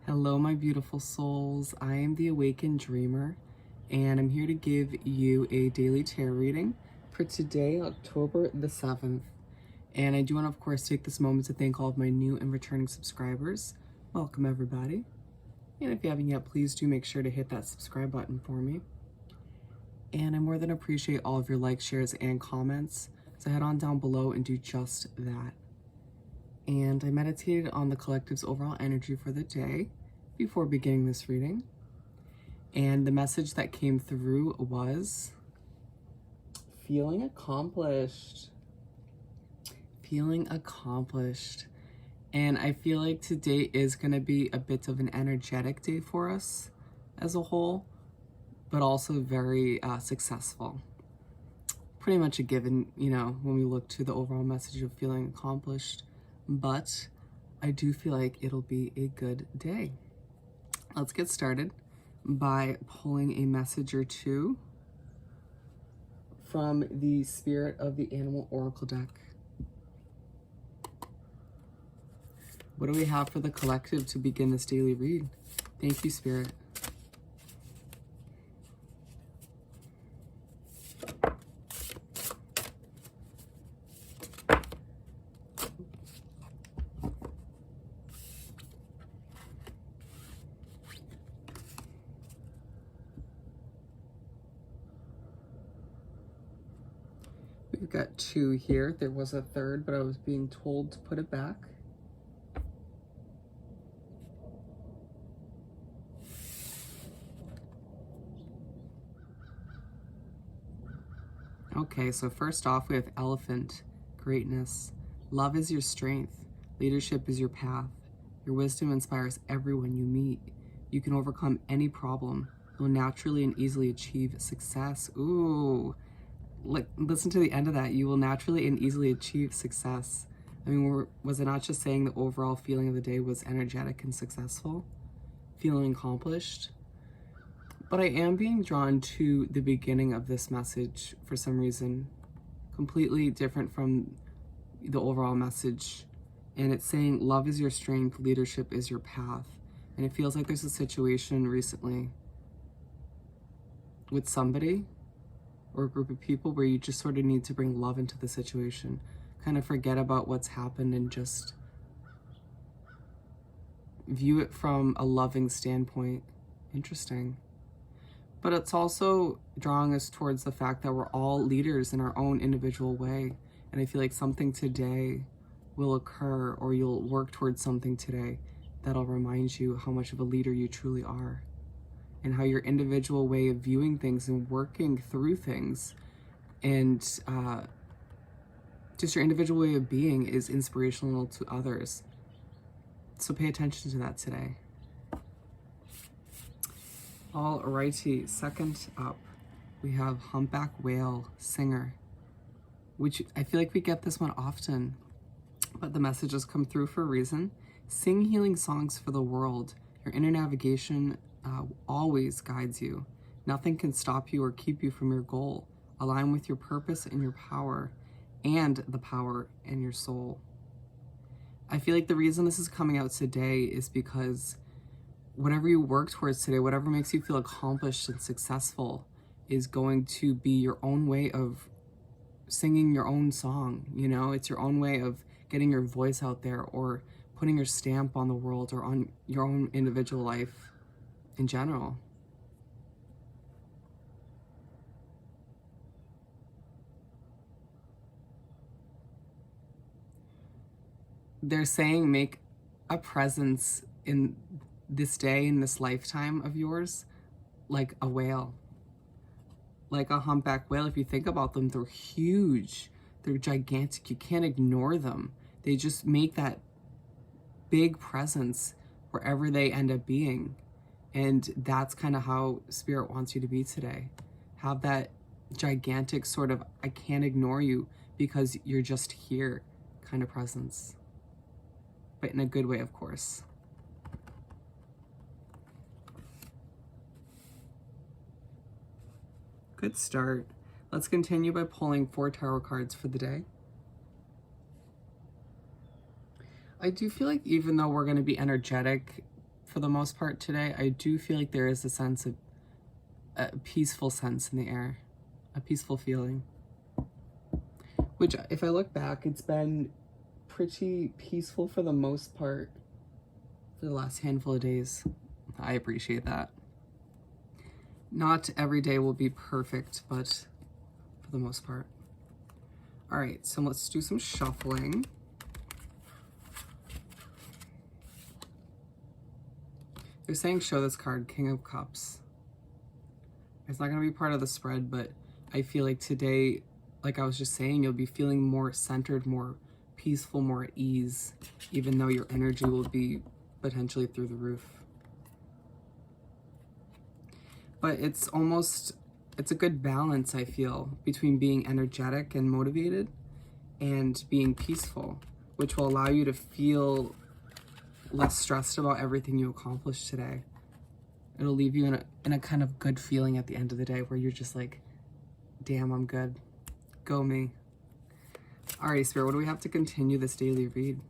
Hello, my beautiful souls. I am the Awakened Dreamer, and I'm here to give you a daily tarot reading for today, October the 7th. And I do want to, of course, take this moment to thank all of my new and returning subscribers. Welcome, everybody. And if you haven't yet, please do make sure to hit that subscribe button for me. And I more than appreciate all of your likes, shares, and comments. So head on down below and do just that. And I meditated on the collective's overall energy for the day before beginning this reading. And the message that came through was feeling accomplished. Feeling accomplished. And I feel like today is going to be a bit of an energetic day for us as a whole, but also very successful. Pretty much a given, when we look to the overall message of feeling accomplished. But I do feel like it'll be a good day. Let's get started by pulling a message or two from the Spirit of the Animal Oracle deck. What do we have for the collective to begin this daily read? Thank you, Spirit. We've got two here. There was a third, but I was being told to put it back. Okay, so first off, we have Elephant, greatness. Love is your strength. Leadership is your path. Your wisdom inspires everyone you meet. You can overcome any problem. You'll naturally and easily achieve success. Ooh. Listen to the end of that. You will naturally and easily achieve success. I mean, was it not just saying the overall feeling of the day was energetic and successful? Feeling accomplished? But I am being drawn to the beginning of this message for some reason. Completely different from the overall message. And it's saying love is your strength, leadership is your path. And it feels like there's a situation recently with somebody or a group of people where you just sort of need to bring love into the situation. Kind of forget about what's happened and just view it from a loving standpoint. Interesting. But it's also drawing us towards the fact that we're all leaders in our own individual way. And I feel like something today will occur, or you'll work towards something today that'll remind you how much of a leader you truly are, and how your individual way of viewing things and working through things and just your individual way of being is inspirational to others. So pay attention to that today. Alrighty, second up, we have Humpback Whale, Singer, which I feel like we get this one often, but the messages come through for a reason. Sing healing songs for the world. Your inner navigation always guides you. Nothing can stop you or keep you from your goal. Align with your purpose and your power, and the power in your soul. I feel like the reason this is coming out today is because whatever you work towards today, whatever makes you feel accomplished and successful, is going to be your own way of singing your own song. It's your own way of getting your voice out there, or putting your stamp on the world, or on your own individual life in general. They're saying make a presence in this day, in this lifetime of yours, like a whale, like a humpback whale. If you think about them, they're huge, they're gigantic, you can't ignore them. They just make that big presence wherever they end up being. And that's kind of how Spirit wants you to be today. Have that gigantic sort of, I can't ignore you because you're just here kind of presence. But in a good way, of course. Good start. Let's continue by pulling 4 tarot cards for the day. I do feel like even though we're going to be energetic for the most part today, I do feel like there is a sense of a peaceful sense in the air, a peaceful feeling. Which, if I look back, it's been pretty peaceful for the most part for the last handful of days. I appreciate that. Not every day will be perfect, but for the most part. All right, so let's do some shuffling. They're saying show this card, King of Cups. It's not going to be part of the spread, but I feel like today, like I was just saying, you'll be feeling more centered, more peaceful, more at ease, even though your energy will be potentially through the roof. But it's a good balance, I feel, between being energetic and motivated and being peaceful, which will allow you to feel less stressed about everything you accomplished today. It'll leave you in a kind of good feeling at the end of the day where you're just like, damn, I'm good. Go me. All right, Spirit, what do we have to continue this daily read?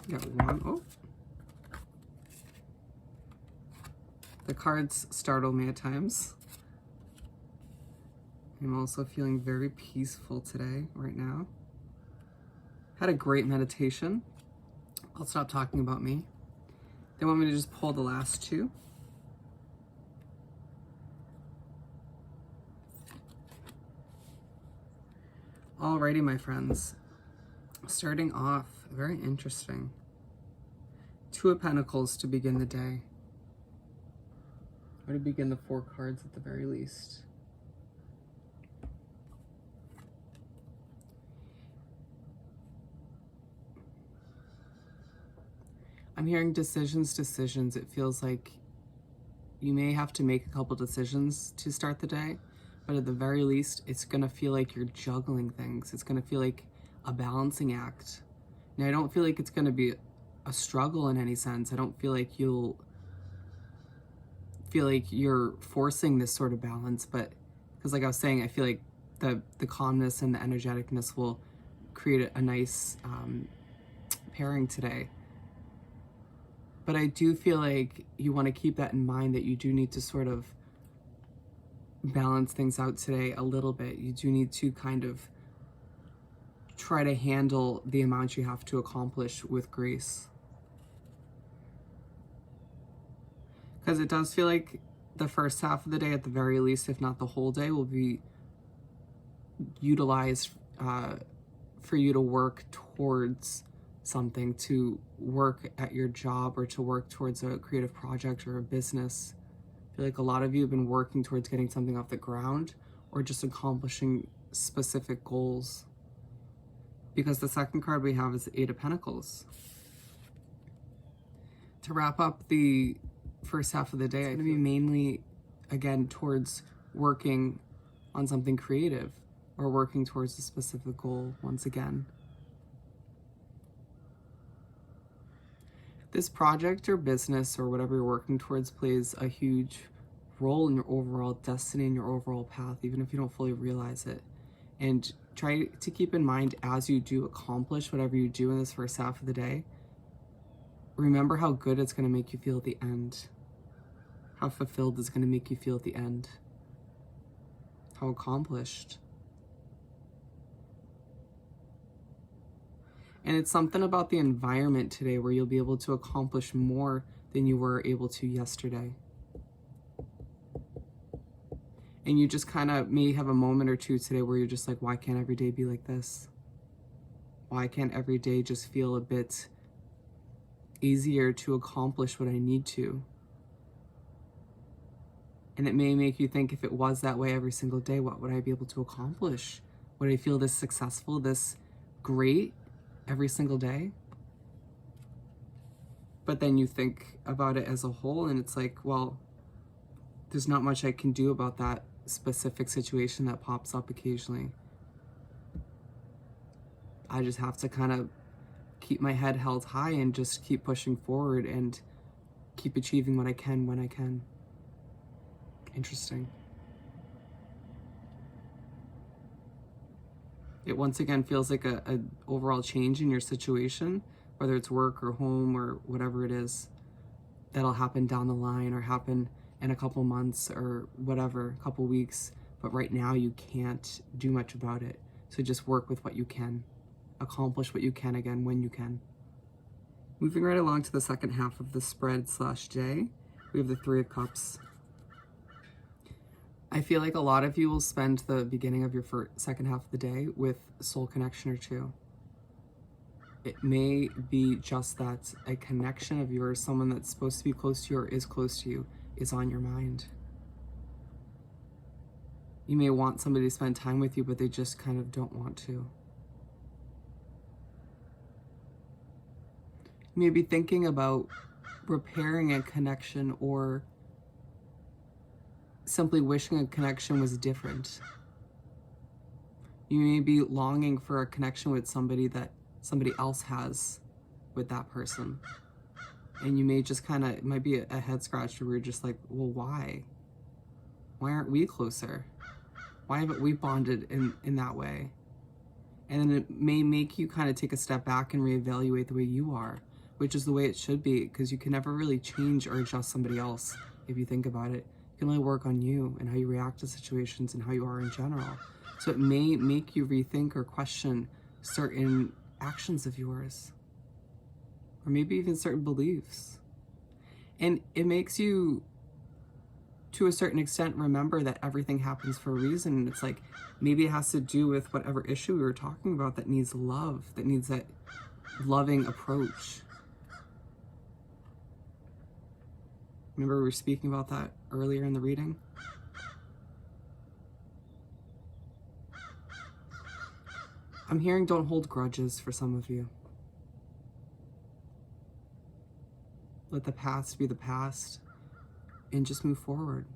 We got one. Oh. The cards startle me at times. I'm also feeling very peaceful today, right now. Had a great meditation. I'll stop talking about me. They want me to just pull the last two. Alrighty, my friends. Starting off, very interesting. Two of Pentacles to begin the day. Or to begin the four cards at the very least. I'm hearing decisions. It feels like you may have to make a couple decisions to start the day, but at the very least, it's gonna feel like you're juggling things. It's gonna feel like a balancing act. Now, I don't feel like it's gonna be a struggle in any sense. I don't feel like you'll feel like you're forcing this sort of balance, but because like I was saying, I feel like the calmness and the energeticness will create a nice pairing today. But I do feel like you want to keep that in mind, that you do need to sort of balance things out today a little bit. You do need to kind of try to handle the amount you have to accomplish with grace. Because it does feel like the first half of the day, at the very least, if not the whole day, will be utilized for you to work towards something, to work at your job or to work towards a creative project or a business. I feel like a lot of you have been working towards getting something off the ground or just accomplishing specific goals. Because the second card we have is the Eight of Pentacles. To wrap up the first half of the day, it's going to be mainly, again, towards working on something creative or working towards a specific goal once again. This project or business or whatever you're working towards plays a huge role in your overall destiny and your overall path, even if you don't fully realize it. And try to keep in mind, as you do accomplish whatever you do in this first half of the day, remember how good it's going to make you feel at the end. How fulfilled it's going to make you feel at the end. How accomplished. And it's something about the environment today where you'll be able to accomplish more than you were able to yesterday. And you just kind of may have a moment or two today where you're just like, why can't every day be like this? Why can't every day just feel a bit easier to accomplish what I need to? And it may make you think, if it was that way every single day, what would I be able to accomplish? Would I feel this successful, this great every single day? But then you think about it as a whole and it's like, well, there's not much I can do about that specific situation that pops up occasionally. I just have to kind of keep my head held high and just keep pushing forward and keep achieving what I can when I can. Interesting. It once again feels like a overall change in your situation, whether it's work or home or whatever it is, that'll happen down the line or happen in a couple months or whatever, a couple weeks. But right now you can't do much about it. So just work with what you can. Accomplish what you can again when you can. Moving right along to the second half of the spread / day, we have the Three of Cups. I feel like a lot of you will spend the beginning of your second half of the day with a soul connection or two. It may be just that a connection of yours, someone that's supposed to be close to you or is close to you, is on your mind. You may want somebody to spend time with you, but they just kind of don't want to. You may be thinking about repairing a connection or simply wishing a connection was different. You may be longing for a connection with somebody that somebody else has with that person. And you may just kind of, it might be a head scratcher where you're just like, well, why? Why aren't we closer? Why haven't we bonded in that way? And then it may make you kind of take a step back and reevaluate the way you are, which is the way it should be, because you can never really change or adjust somebody else if you think about it. You can only work on you and how you react to situations and how you are in general. So it may make you rethink or question certain actions of yours, or maybe even certain beliefs. And it makes you, to a certain extent, remember that everything happens for a reason. And it's like, maybe it has to do with whatever issue we were talking about that needs love, that needs that loving approach. Remember we were speaking about that earlier in the reading? I'm hearing don't hold grudges for some of you. Let the past be the past and just move forward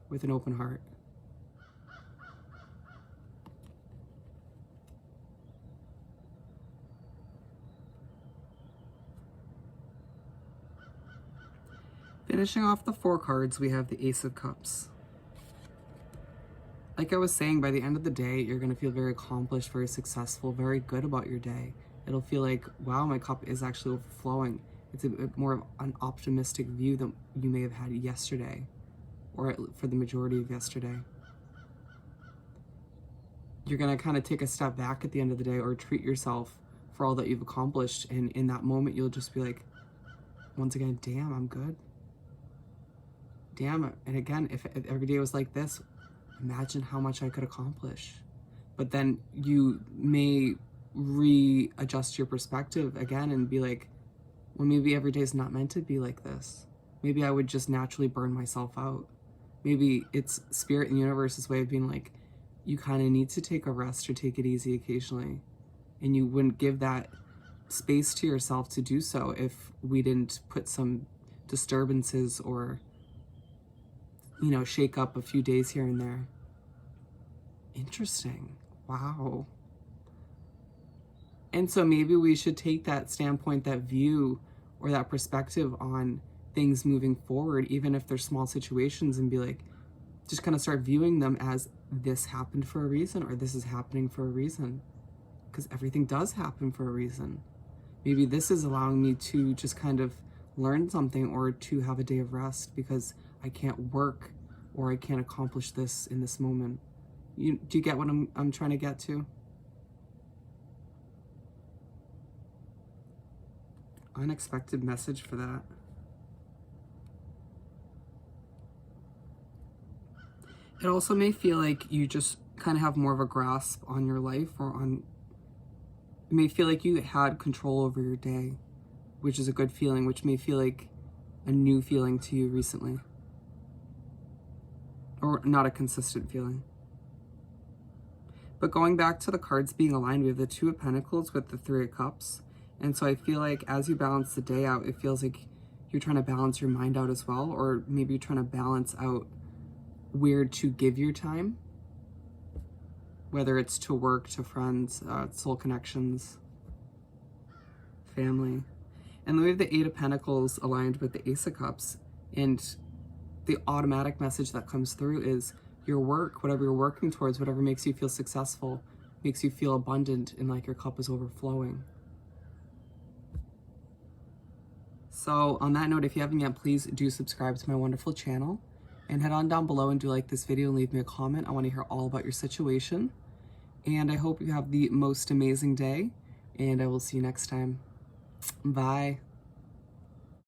with an open heart. Finishing off the 4 cards, we have the Ace of Cups. Like I was saying, by the end of the day, you're going to feel very accomplished, very successful, very good about your day. It'll feel like, wow, my cup is actually overflowing. It's a bit more of an optimistic view than you may have had yesterday, or for the majority of yesterday. You're going to kind of take a step back at the end of the day, or treat yourself for all that you've accomplished. And in that moment, you'll just be like, once again, damn, I'm good. Damn. And again, if every day was like this, imagine how much I could accomplish. But then you may readjust your perspective again and be like, well, maybe every day is not meant to be like this. Maybe I would just naturally burn myself out. Maybe it's spirit and universe's way of being like, you kind of need to take a rest or take it easy occasionally. And you wouldn't give that space to yourself to do so if we didn't put some disturbances or, you know, shake up a few days here and there. Interesting. Wow. And so maybe we should take that standpoint, that view, or that perspective on things moving forward, even if they're small situations, and be like, just kind of start viewing them as this happened for a reason, or this is happening for a reason. Because everything does happen for a reason. Maybe this is allowing me to just kind of learn something, or to have a day of rest because I can't work or I can't accomplish this in this moment. Do you get what I'm trying to get to? Unexpected message for that. It also may feel like you just kind of have more of a grasp on your life, or on, it may feel like you had control over your day, which is a good feeling, which may feel like a new feeling to you recently, or not a consistent feeling. But going back to the cards being aligned, we have the Two of Pentacles with the Three of Cups. And so I feel like as you balance the day out, it feels like you're trying to balance your mind out as well, or maybe you're trying to balance out where to give your time, whether it's to work, to friends, soul connections, family. And then we have the Eight of Pentacles aligned with the Ace of Cups. And the automatic message that comes through is your work, whatever you're working towards, whatever makes you feel successful, makes you feel abundant and like your cup is overflowing. So on that note, if you haven't yet, please do subscribe to my wonderful channel and head on down below and do like this video and leave me a comment. I want to hear all about your situation. And I hope you have the most amazing day, and I will see you next time. Bye.